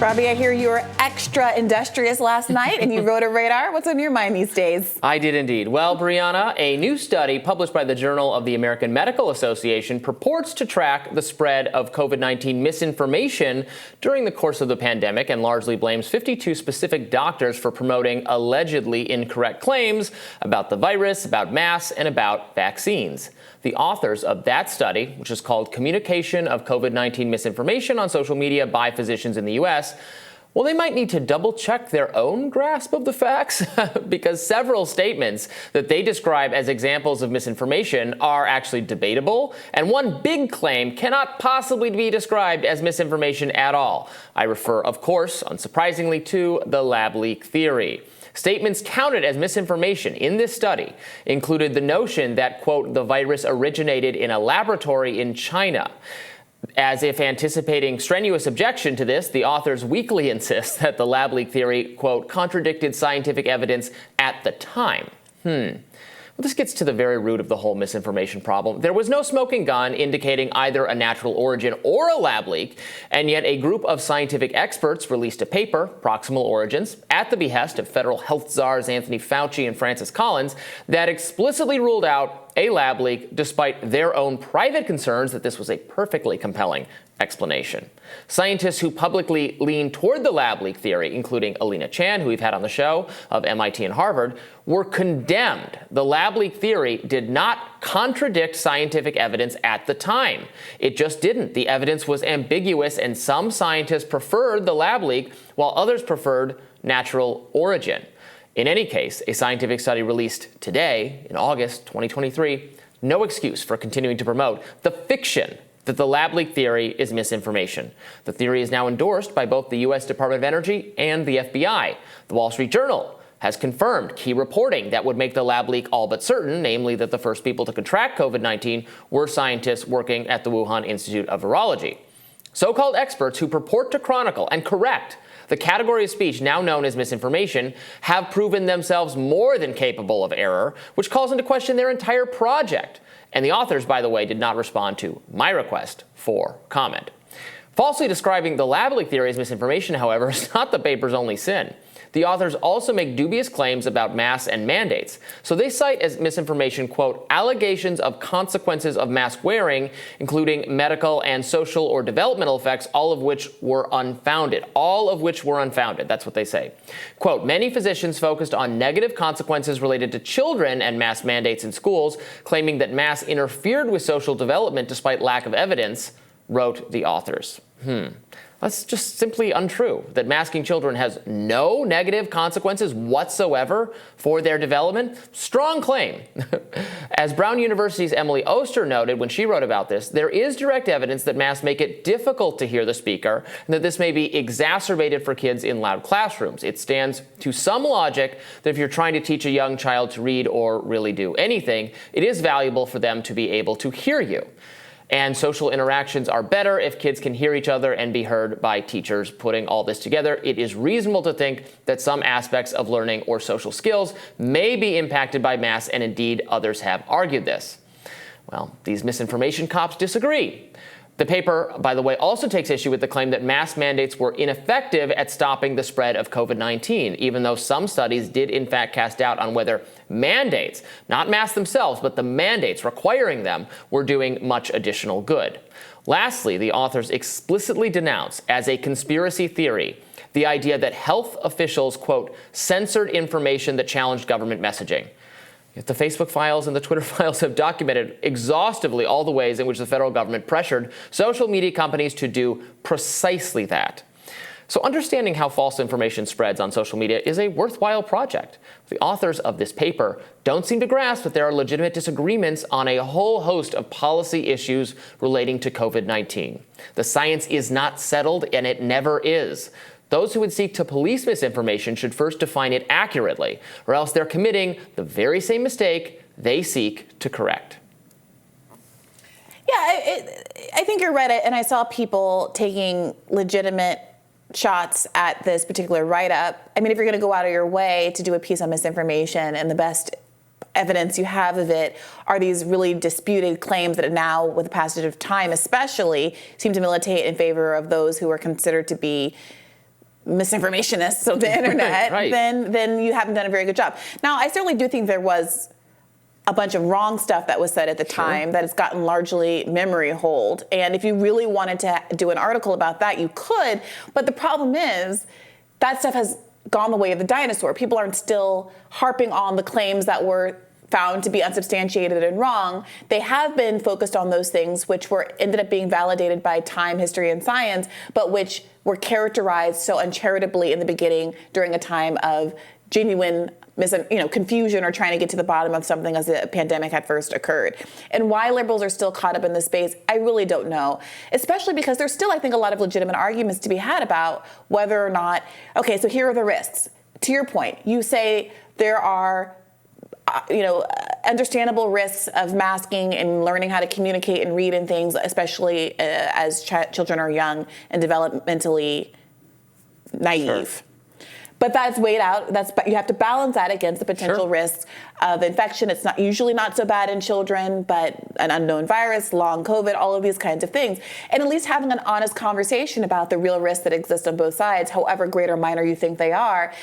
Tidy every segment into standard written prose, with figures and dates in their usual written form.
Robby, I hear you were extra industrious last night and you wrote a radar. What's on your mind these days? I did indeed. Well, Brianna, a new study published by the Journal of the American Medical Association purports to track the spread of COVID-19 misinformation during the course of the pandemic and largely blames 52 specific doctors for promoting allegedly incorrect claims about the virus, about masks, and about vaccines. The authors of that study, which is called Communication of COVID-19 Misinformation on Social Media by Physicians in the U.S., well, they might need to double-check their own grasp of the facts because several statements that they describe as examples of misinformation are actually debatable, and one big claim cannot possibly be described as misinformation at all. I refer, of course, unsurprisingly, to the lab leak theory. Statements counted as misinformation in this study included the notion that, quote, the virus originated in a laboratory in China. As if anticipating strenuous objection to this, the authors weakly insist that the lab leak theory, quote, contradicted scientific evidence at the time. Well, this gets to the very root of the whole misinformation problem. There was no smoking gun indicating either a natural origin or a lab leak, and yet a group of scientific experts released a paper, Proximal Origins, at the behest of federal health czars Anthony Fauci and Francis Collins, that explicitly ruled out a lab leak despite their own private concerns that this was a perfectly compelling explanation. Scientists who publicly lean toward the lab leak theory, including Alina Chan, who we've had on the show, of MIT and Harvard, were condemned. The lab leak theory did not contradict scientific evidence at the time. It just didn't. The evidence was ambiguous, and some scientists preferred the lab leak, while others preferred natural origin. In any case, a scientific study released today, in August 2023, no excuse for continuing to promote the fiction that the lab leak theory is misinformation. The theory is now endorsed by both the U.S. Department of Energy and the FBI. The Wall Street Journal has confirmed key reporting that would make the lab leak all but certain, namely that the first people to contract COVID-19 were scientists working at the Wuhan Institute of Virology. So-called experts who purport to chronicle and correct the category of speech now known as misinformation have proven themselves more than capable of error, which calls into question their entire project. And the authors, by the way, did not respond to my request for comment. Falsely describing the lab leak theory as misinformation, however, is not the paper's only sin. The authors also make dubious claims about masks and mandates. So they cite as misinformation, quote, allegations of consequences of mask wearing, including medical and social or developmental effects, all of which were unfounded. All of which were unfounded. That's what they say. Quote, many physicians focused on negative consequences related to children and mask mandates in schools, claiming that masks interfered with social development despite lack of evidence, wrote the authors. That's just simply untrue, that masking children has no negative consequences whatsoever for their development. Strong claim. As Brown University's Emily Oster noted when she wrote about this, there is direct evidence that masks make it difficult to hear the speaker, and that this may be exacerbated for kids in loud classrooms. It stands to some logic that if you're trying to teach a young child to read or really do anything, it is valuable for them to be able to hear you. And social interactions are better if kids can hear each other and be heard by teachers. Putting all this together, it is reasonable to think that some aspects of learning or social skills may be impacted by masks, and indeed others have argued this. Well, these misinformation cops disagree. The paper, by the way, also takes issue with the claim that mask mandates were ineffective at stopping the spread of COVID-19, even though some studies did in fact cast doubt on whether mandates, not masks themselves, but the mandates requiring them, were doing much additional good. Lastly, the authors explicitly denounce as a conspiracy theory the idea that health officials, quote, censored information that challenged government messaging. The Facebook files and the Twitter files have documented exhaustively all the ways in which the federal government pressured social media companies to do precisely that. So understanding how false information spreads on social media is a worthwhile project. The authors of this paper don't seem to grasp that there are legitimate disagreements on a whole host of policy issues relating to COVID-19. The science is not settled, and it never is. Those who would seek to police misinformation should first define it accurately, or else they're committing the very same mistake they seek to correct. Yeah, I think you're right. And I saw people taking legitimate shots at this particular write-up. I mean, if you're going to go out of your way to do a piece on misinformation and the best evidence you have of it are these really disputed claims that now, with the passage of time especially, seem to militate in favor of those who are considered to be misinformationists of the internet, Right. then you haven't done a very good job. Now, I certainly do think there was a bunch of wrong stuff that was said at the time that has gotten largely memory hold. And if you really wanted to do an article about that, you could. But the problem is that stuff has gone the way of the dinosaur. People aren't still harping on the claims that were found to be unsubstantiated and wrong. They have been focused on those things which ended up being validated by time, history, and science, but which were characterized so uncharitably in the beginning during a time of genuine confusion or trying to get to the bottom of something as the pandemic had first occurred. And why liberals are still caught up in this space, I really don't know, especially because there's still, I think, a lot of legitimate arguments to be had about whether or not, okay, so here are the risks. To your point, you say there are understandable risks of masking and learning how to communicate and read and things, especially as children are young and developmentally naive. Sure. But that's weighed out. You have to balance that against the potential risks of infection. It's usually not so bad in children, but an unknown virus, long COVID, all of these kinds of things. And at least having an honest conversation about the real risks that exist on both sides, however great or minor you think they are,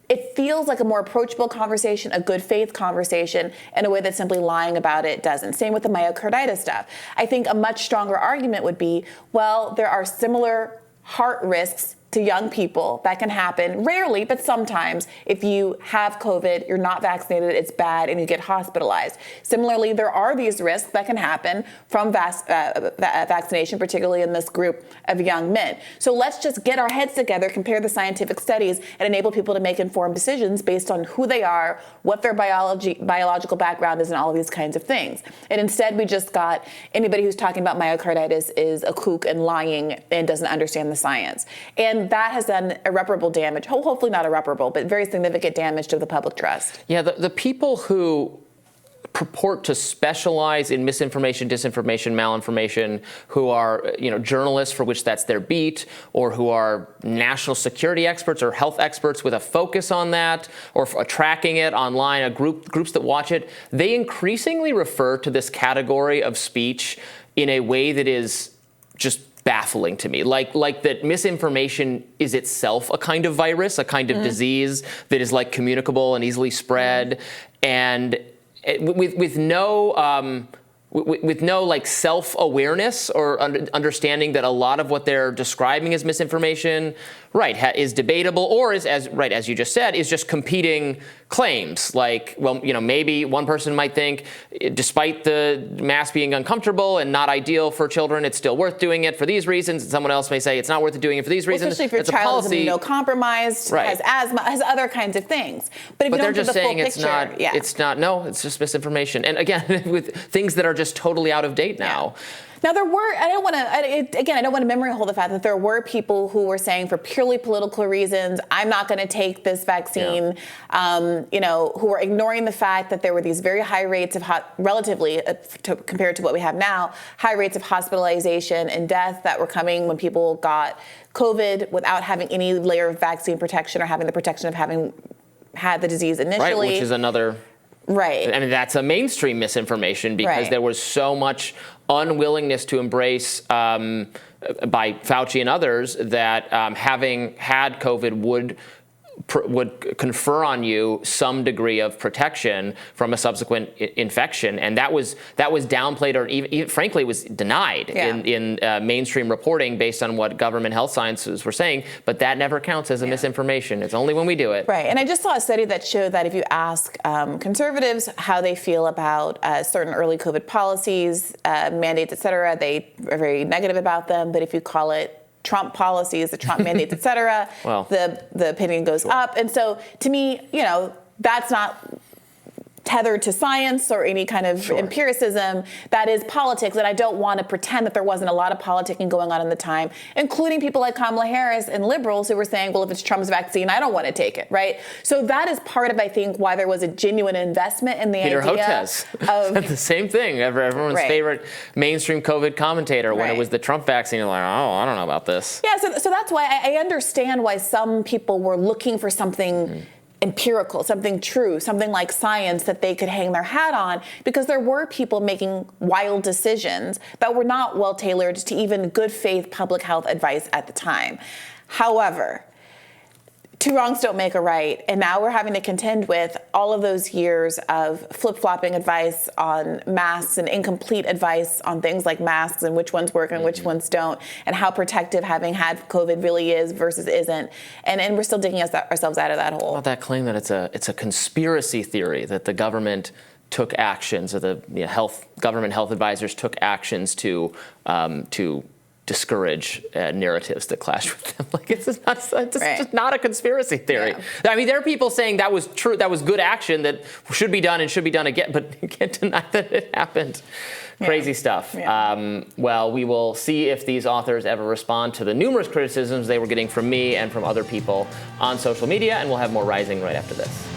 it feels like a more approachable conversation, a good faith conversation, in a way that simply lying about it doesn't. Same with the myocarditis stuff. I think a much stronger argument would be, well, there are similar heart risks to young people that can happen rarely, but sometimes if you have COVID, you're not vaccinated, it's bad, and you get hospitalized. Similarly, there are these risks that can happen from vaccination, particularly in this group of young men. So let's just get our heads together, compare the scientific studies, and enable people to make informed decisions based on who they are, what their biological background is, and all of these kinds of things. And instead, we just got anybody who's talking about myocarditis is a kook and lying and doesn't understand the science. And that has done irreparable damage, hopefully not irreparable, but very significant damage to the public trust. Yeah, the people who purport to specialize in misinformation, disinformation, malinformation, who are journalists for which that's their beat, or who are national security experts or health experts with a focus on that, or tracking it online, groups that watch it, they increasingly refer to this category of speech in a way that is just baffling to me. Like that misinformation is itself a kind of virus, a kind of disease that is communicable and easily spread, and with no self-awareness or understanding that a lot of what they're describing as misinformation, is debatable, or is, as you just said, is just competing claims. Maybe one person might think, despite the mask being uncomfortable and not ideal for children, it's still worth doing it for these reasons. And someone else may say it's not worth doing it for these reasons. Especially if your child is immunocompromised, has asthma, has other kinds of things. But if you don't do the full picture, it's just misinformation. And again, with things that are just totally out of date now. Now, I don't want to memory hold the fact that there were people who were saying for purely political reasons, I'm not going to take this vaccine, who were ignoring the fact that there were these very high rates of, relatively compared to what we have now, high rates of hospitalization and death that were coming when people got COVID without having any layer of vaccine protection or having the protection of having had the disease initially. Right, which is another... Right. I mean, that's a mainstream misinformation because there was so much unwillingness to embrace by Fauci and others that having had COVID would confer on you some degree of protection from a subsequent infection, and that was downplayed or even frankly was denied in mainstream reporting based on what government health sciences were saying. But that never counts as a misinformation. It's only when we do it. Right, and I just saw a study that showed that if you ask conservatives how they feel about certain early COVID policies, mandates, et cetera, they are very negative about them. But if you call it Trump policies, the Trump mandates, et cetera, the opinion goes up. And so to me, that's not tethered to science or any kind of empiricism. That is politics. And I don't want to pretend that there wasn't a lot of politicking going on in the time, including people like Kamala Harris and liberals who were saying, well, if it's Trump's vaccine, I don't want to take it, right? So that is part of, I think, why there was a genuine investment in the idea of... the same thing. Everyone's favorite mainstream COVID commentator when it was the Trump vaccine. Like, oh, I don't know about this. Yeah, so that's why I understand why some people were looking for something empirical, something true, something like science that they could hang their hat on, because there were people making wild decisions that were not well tailored to even good faith public health advice at the time. However, two wrongs don't make a right. And now we're having to contend with all of those years of flip-flopping advice on masks and incomplete advice on things like masks and which ones work and which ones don't, and how protective having had COVID really is versus isn't. And we're still digging ourselves out of that hole. About that claim that it's a conspiracy theory that the government took actions, or the government health advisors took actions to discourage narratives that clash with them. Like it's just not a conspiracy theory. Yeah. I mean, there are people saying that was true, that was good action that should be done and should be done again, but you can't deny that it happened. Crazy stuff. Yeah. Well, we will see if these authors ever respond to the numerous criticisms they were getting from me and from other people on social media, and we'll have more Rising right after this.